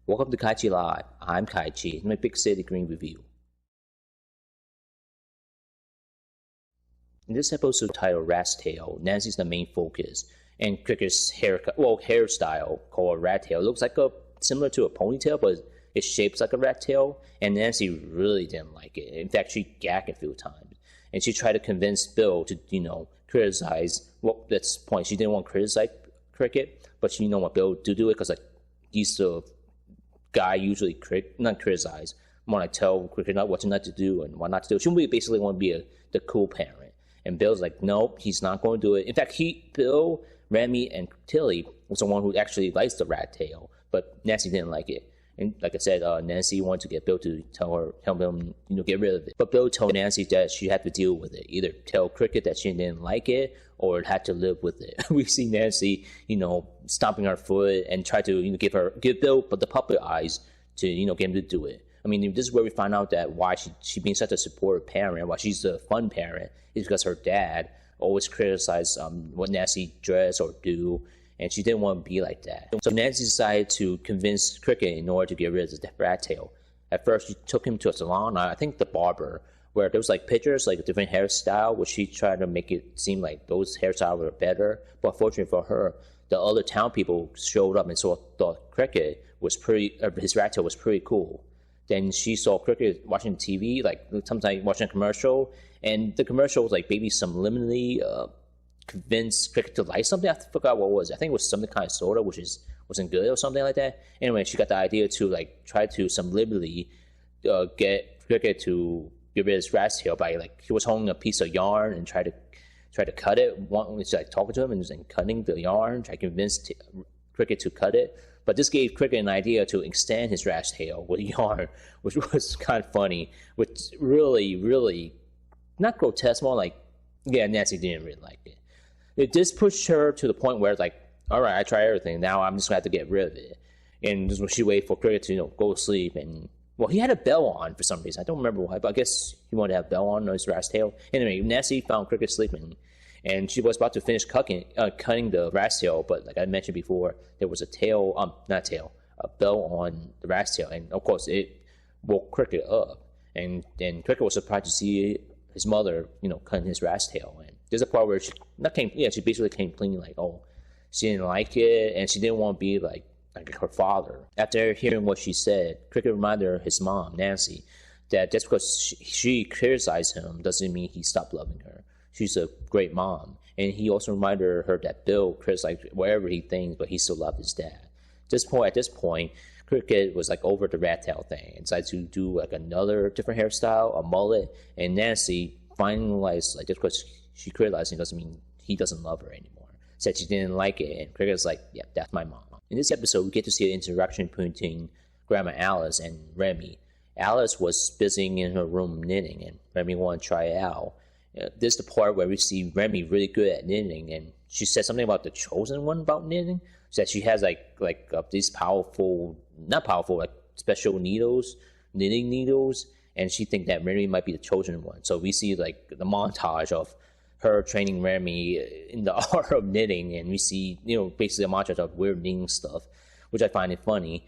Welcome to KaiChi Live. I'm KaiChi. It's my Big City Green review. In this episode titled Rat's Tail, Nancy's the main focus, and Cricket's hairstyle called a rat tail looks like similar to a ponytail, but it's shaped like a rat tail. And Nancy really didn't like it. In fact, she gagged a few times, and she tried to convince Bill to criticize. Well, that's the point. She didn't want to criticize Cricket, but she want Bill to do it because he's the guy usually not criticize, more like tell Cricket what not to do and what not to do. She basically want to be the cool parent. And Bill's like, nope, he's not going to do it. In fact, Bill, Remy, and Tilly was the one who actually likes the rat tail, but Nancy didn't like it. And like I said, Nancy wanted to get Bill to help him, get rid of it. But Bill told Nancy that she had to deal with it. Either tell Cricket that she didn't like it, or had to live with it. We see Nancy, stomping her foot and try to, give Bill the puppet eyes to, get him to do it. I mean, this is where we find out that why she being such a supportive parent, why she's a fun parent, is because her dad always criticized what Nancy dress or do, and she didn't want to be like that. So Nancy decided to convince Cricket in order to get rid of the rat tail. At first, she took him to a salon, I think the barber, where there was pictures, a different hairstyle, which she tried to make it seem like those hairstyles were better. But fortunately for her, the other town people showed up and thought Cricket was his rat tail was pretty cool. Then she saw Cricket watching TV, sometimes watching a commercial, and the commercial was maybe subliminally convinced Cricket to like something. I forgot what it was. I think it was something kind of soda, which wasn't good or something like that. Anyway, she got the idea to try to subliminally get Cricket to get rid of his rat's tail by he was holding a piece of yarn and try to cut it. One was talking to him and cutting the yarn, try to convince Cricket to cut it. But this gave Cricket an idea to extend his rat's tail with yarn, which was kind of funny, which really, really not grotesque, more Nancy didn't really like it. This pushed her to the point where all right, I tried everything. Now I'm just gonna have to get rid of it. And this was she waited for Cricket to go to sleep. And well, he had a bell on for some reason. I don't remember why, but I guess he wanted to have a bell on his rat's tail. Anyway, Nancy found Cricket sleeping, and she was about to finish cutting the rat's tail, but like I mentioned before, there was a bell on the rat's tail, and of course it woke Cricket up. And Cricket was surprised to see his mother, cutting his rat's tail. And there's a part where she basically came clean, she didn't like it, and she didn't want to be like her father. After hearing what she said, Cricket reminded his mom, Nancy, that just because she criticized him doesn't mean he stopped loving her. She's a great mom. And he also reminded her that Bill criticized whatever he thinks, but he still loved his dad. At this point, Cricket was over the rat tail thing and decided to do another different hairstyle, a mullet. And Nancy finally realized just because she criticized him doesn't mean he doesn't love her anymore. Said she didn't like it, and Cricket's yeah, that's my mom. In this episode, we get to see an interaction between Grandma Alice and Remy. Alice was busy in her room knitting, and Remy wanted to try it out. This is the part where we see Remy really good at knitting, and she said something about the chosen one about knitting. She said she has these special needles, knitting needles, and she thinks that Remy might be the chosen one. So we see the montage of her training Remy in the art of knitting, and we see basically a montage of weird knitting stuff, which I find it funny.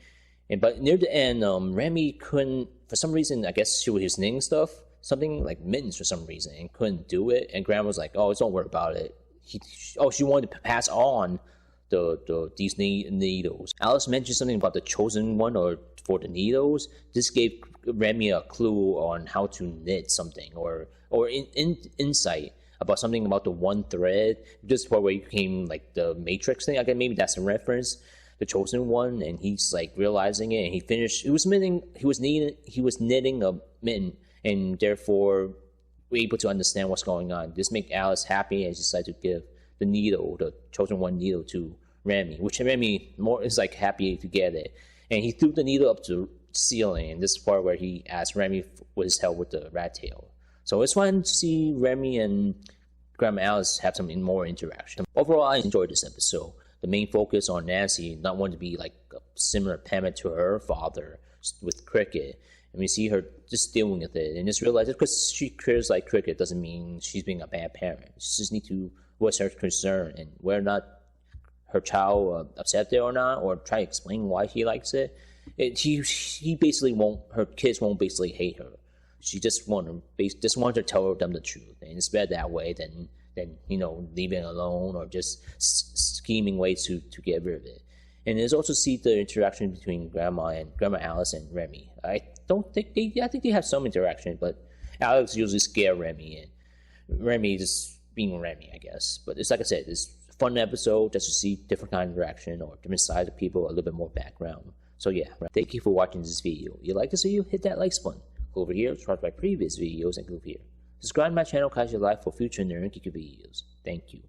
But near the end, Remy couldn't, for some reason, I guess she was knitting stuff, something like mittens for some reason, and couldn't do it. And Grandma was like, "Oh, don't worry about it." She wanted to pass on these needles. Alice mentioned something about the chosen one or for the needles. This gave Remy a clue on how to knit something or insight about something about the one thread. This part where you came the Matrix thing. I guess maybe that's a reference. The chosen one, and he's realizing it, and he finished. He was knitting a mitten, and therefore we're able to understand what's going on. This made Alice happy, and she decided to give the chosen one needle to Remy, which Remy more is happy to get it. And he threw the needle up to the ceiling, and this is part where he asked Remy for his help with the rat tail. So it's fun to see Remy and Grandma Alice have some more interaction. Overall, I enjoyed this episode. The main focus on Nancy not wanting to be a similar parent to her father with Cricket. And we see her just dealing with it and just realize that because she cares Cricket doesn't mean she's being a bad parent. She just need to voice her concern, and whether or not her child accepts it or not, or try to explain why he likes it. He basically won't. Her kids won't basically hate her. She just want to tell them the truth, and it's better that way than leaving it alone or just scheming ways to get rid of it. And there's also see the interaction between Grandma Alice and Remy. I think they have some interaction, but Alex usually scare Remy, and Remy just being Remy, I guess. But it's like I said, it's a fun episode just to see different kind of interaction or different sides of people, a little bit more background. So yeah, thank you for watching this video. If you like this video, hit that like button. Go over here, subscribe to my previous videos, and go over here. Subscribe to my channel, KaiChi Life, for future nerd geek videos. Thank you.